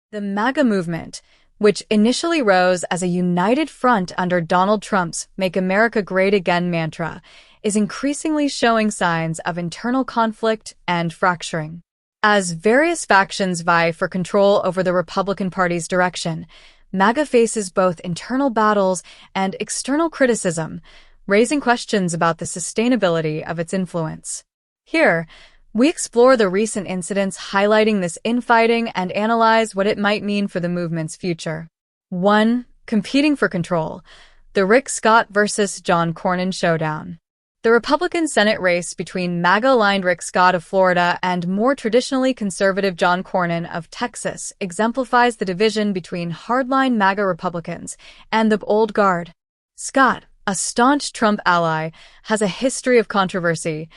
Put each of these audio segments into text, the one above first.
The MAGA movement, which initially rose as a united front under Donald Trump's Make America Great Again mantra, is increasingly showing signs of internal conflict and fracturing. As various factions vie for control over the Republican Party's direction, MAGA faces both internal battles and external criticism, raising questions about the sustainability of its influence. Here, we explore the recent incidents highlighting this infighting and analyze what it might mean for the movement's future. 1. Competing for control. The Rick Scott versus John Cornyn showdown. The Republican Senate race between MAGA-aligned Rick Scott of Florida and more traditionally conservative John Cornyn of Texas exemplifies the division between hardline MAGA Republicans and the old guard. Scott, a staunch Trump ally, has a history of controversy,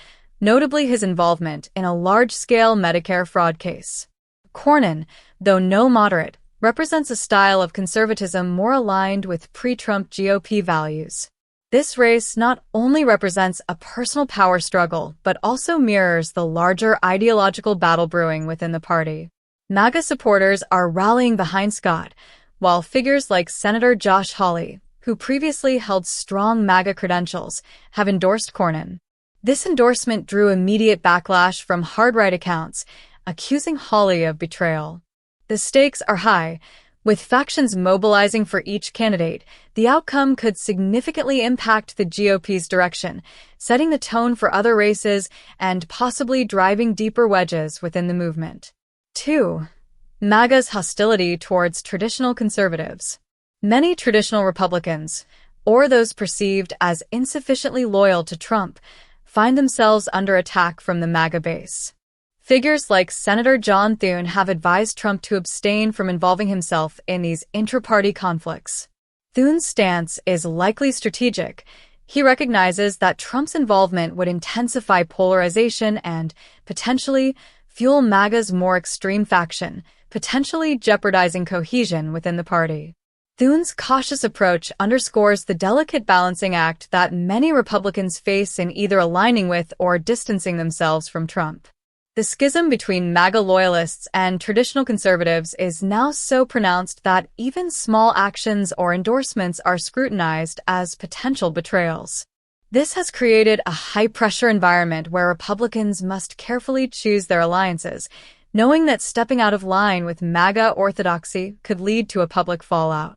notably his involvement in a large-scale Medicare fraud case. Cornyn, though no moderate, represents a style of conservatism more aligned with pre-Trump GOP values. This race not only represents a personal power struggle, but also mirrors the larger ideological battle brewing within the party. MAGA supporters are rallying behind Scott, while figures like Senator Josh Hawley, who previously held strong MAGA credentials, have endorsed Cornyn. This endorsement drew immediate backlash from hard-right accounts, accusing Hawley of betrayal. The stakes are high. With factions mobilizing for each candidate, the outcome could significantly impact the GOP's direction, setting the tone for other races and possibly driving deeper wedges within the movement. 2. MAGA's hostility towards traditional conservatives. Many traditional Republicans, or those perceived as insufficiently loyal to Trump, find themselves under attack from the MAGA base. Figures like Senator John Thune have advised Trump to abstain from involving himself in these intra-party conflicts. Thune's stance is likely strategic. He recognizes that Trump's involvement would intensify polarization and, potentially, fuel MAGA's more extreme faction, potentially jeopardizing cohesion within the party. Thune's cautious approach underscores the delicate balancing act that many Republicans face in either aligning with or distancing themselves from Trump. The schism between MAGA loyalists and traditional conservatives is now so pronounced that even small actions or endorsements are scrutinized as potential betrayals. This has created a high-pressure environment where Republicans must carefully choose their alliances, knowing that stepping out of line with MAGA orthodoxy could lead to a public fallout.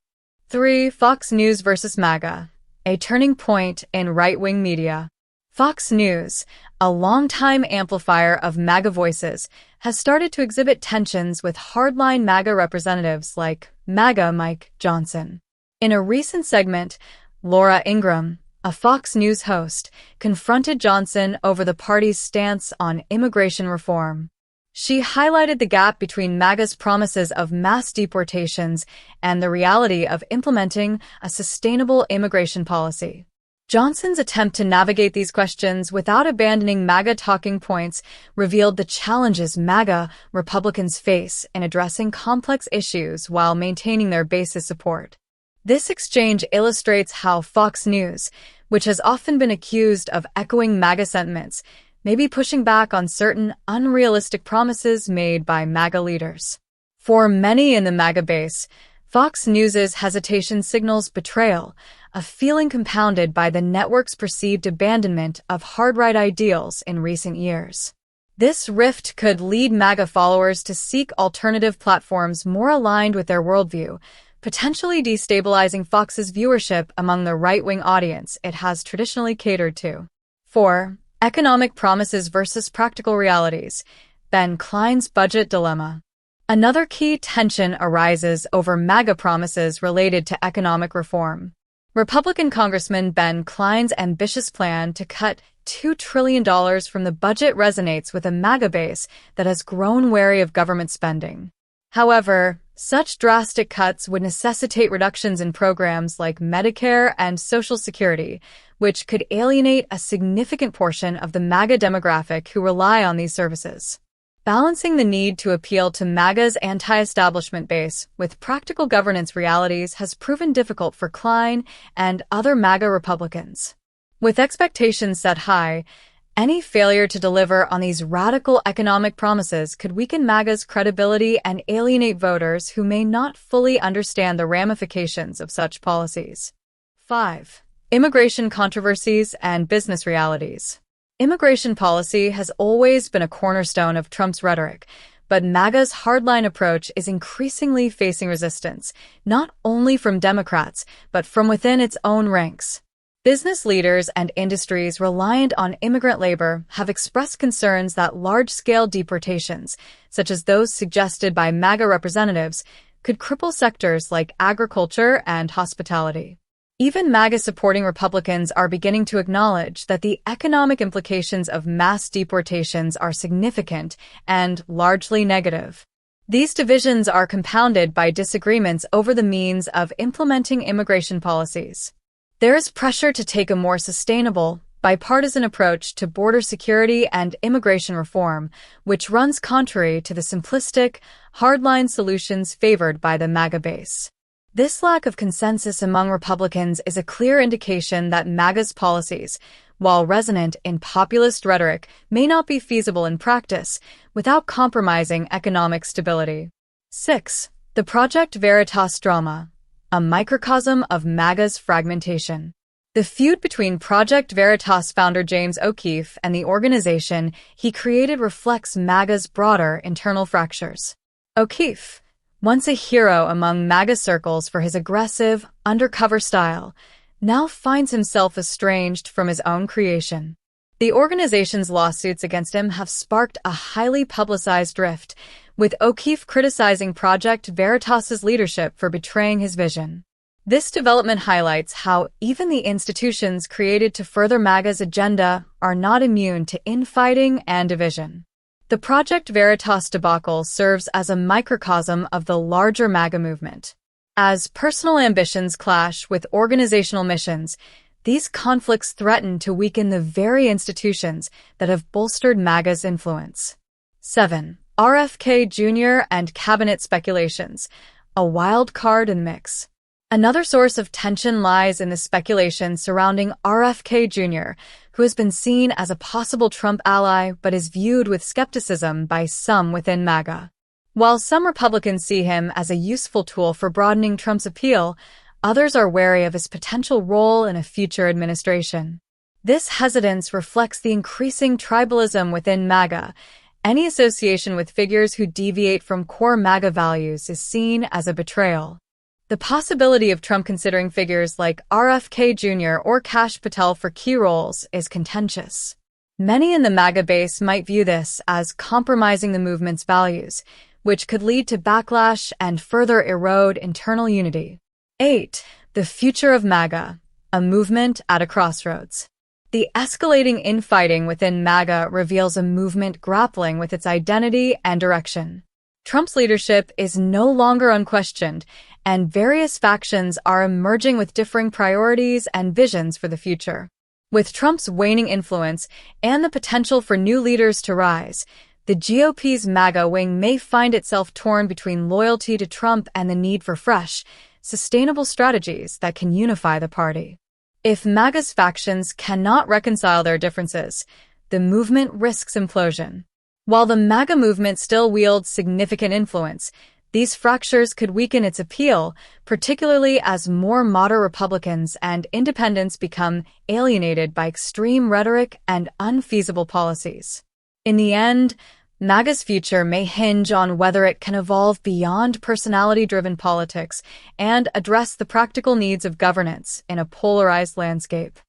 3. Fox News versus MAGA, a turning point in right-wing media. Fox News, a longtime amplifier of MAGA voices, has started to exhibit tensions with hardline MAGA representatives like MAGA Mike Johnson. In a recent segment, Laura Ingraham, a Fox News host, confronted Johnson over the party's stance on immigration reform. She highlighted the gap between MAGA's promises of mass deportations and the reality of implementing a sustainable immigration policy. Johnson's attempt to navigate these questions without abandoning MAGA talking points revealed the challenges MAGA Republicans face in addressing complex issues while maintaining their base's support. This exchange illustrates how Fox News, which has often been accused of echoing MAGA sentiments, may be pushing back on certain unrealistic promises made by MAGA leaders. For many in the MAGA base, Fox News's hesitation signals betrayal, a feeling compounded by the network's perceived abandonment of hard-right ideals in recent years. This rift could lead MAGA followers to seek alternative platforms more aligned with their worldview, potentially destabilizing Fox's viewership among the right-wing audience it has traditionally catered to. 4. Economic promises versus practical realities. Ben Kleins' budget dilemma. Another key tension arises over MAGA promises related to economic reform. Republican Congressman Ben Kleins' ambitious plan to cut $2 trillion from the budget resonates with a MAGA base that has grown wary of government spending. However, such drastic cuts would necessitate reductions in programs like Medicare and Social Security, which could alienate a significant portion of the MAGA demographic who rely on these services. Balancing the need to appeal to MAGA's anti-establishment base with practical governance realities has proven difficult for Klein and other MAGA Republicans. With expectations set high, Any failure to deliver on these radical economic promises could weaken MAGA's credibility and alienate voters who may not fully understand the ramifications of such policies. 5. Immigration controversies and business realities. Immigration policy has always been a cornerstone of Trump's rhetoric, but MAGA's hardline approach is increasingly facing resistance, not only from Democrats, but from within its own ranks. Business leaders and industries reliant on immigrant labor have expressed concerns that large-scale deportations, such as those suggested by MAGA representatives, could cripple sectors like agriculture and hospitality. Even MAGA-supporting Republicans are beginning to acknowledge that the economic implications of mass deportations are significant and largely negative. These divisions are compounded by disagreements over the means of implementing immigration policies. There is pressure to take a more sustainable, bipartisan approach to border security and immigration reform, which runs contrary to the simplistic, hardline solutions favored by the MAGA base. This lack of consensus among Republicans is a clear indication that MAGA's policies, while resonant in populist rhetoric, may not be feasible in practice without compromising economic stability. 6. The Project Veritas drama, a microcosm of MAGA's fragmentation. The feud between Project Veritas founder James O'Keefe and the organization he created reflects MAGA's broader internal fractures. O'Keefe, once a hero among MAGA circles for his aggressive, undercover style, now finds himself estranged from his own creation. The organization's lawsuits against him have sparked a highly publicized rift, with O'Keefe criticizing Project Veritas's leadership for betraying his vision. This development highlights how even the institutions created to further MAGA's agenda are not immune to infighting and division. The Project Veritas debacle serves as a microcosm of the larger MAGA movement. As personal ambitions clash with organizational missions, these conflicts threaten to weaken the very institutions that have bolstered MAGA's influence. 7. RFK Jr. and cabinet speculations, a wild card in the mix. Another source of tension lies in the speculation surrounding RFK Jr., who has been seen as a possible Trump ally but is viewed with skepticism by some within MAGA. While some Republicans see him as a useful tool for broadening Trump's appeal, others are wary of his potential role in a future administration. This hesitance reflects the increasing tribalism within MAGA. Any association with figures who deviate from core MAGA values is seen as a betrayal. The possibility of Trump considering figures like RFK Jr. or Kash Patel for key roles is contentious. Many in the MAGA base might view this as compromising the movement's values, which could lead to backlash and further erode internal unity. 8. The Future of MAGA, a movement at a crossroads. The escalating infighting within MAGA reveals a movement grappling with its identity and direction. Trump's leadership is no longer unquestioned, and various factions are emerging with differing priorities and visions for the future. With Trump's waning influence and the potential for new leaders to rise, the GOP's MAGA wing may find itself torn between loyalty to Trump and the need for fresh, sustainable strategies that can unify the party. If MAGA's factions cannot reconcile their differences, the movement risks implosion. While the MAGA movement still wields significant influence, these fractures could weaken its appeal, particularly as more moderate Republicans and independents become alienated by extreme rhetoric and unfeasible policies. In the end, MAGA's future may hinge on whether it can evolve beyond personality-driven politics and address the practical needs of governance in a polarized landscape.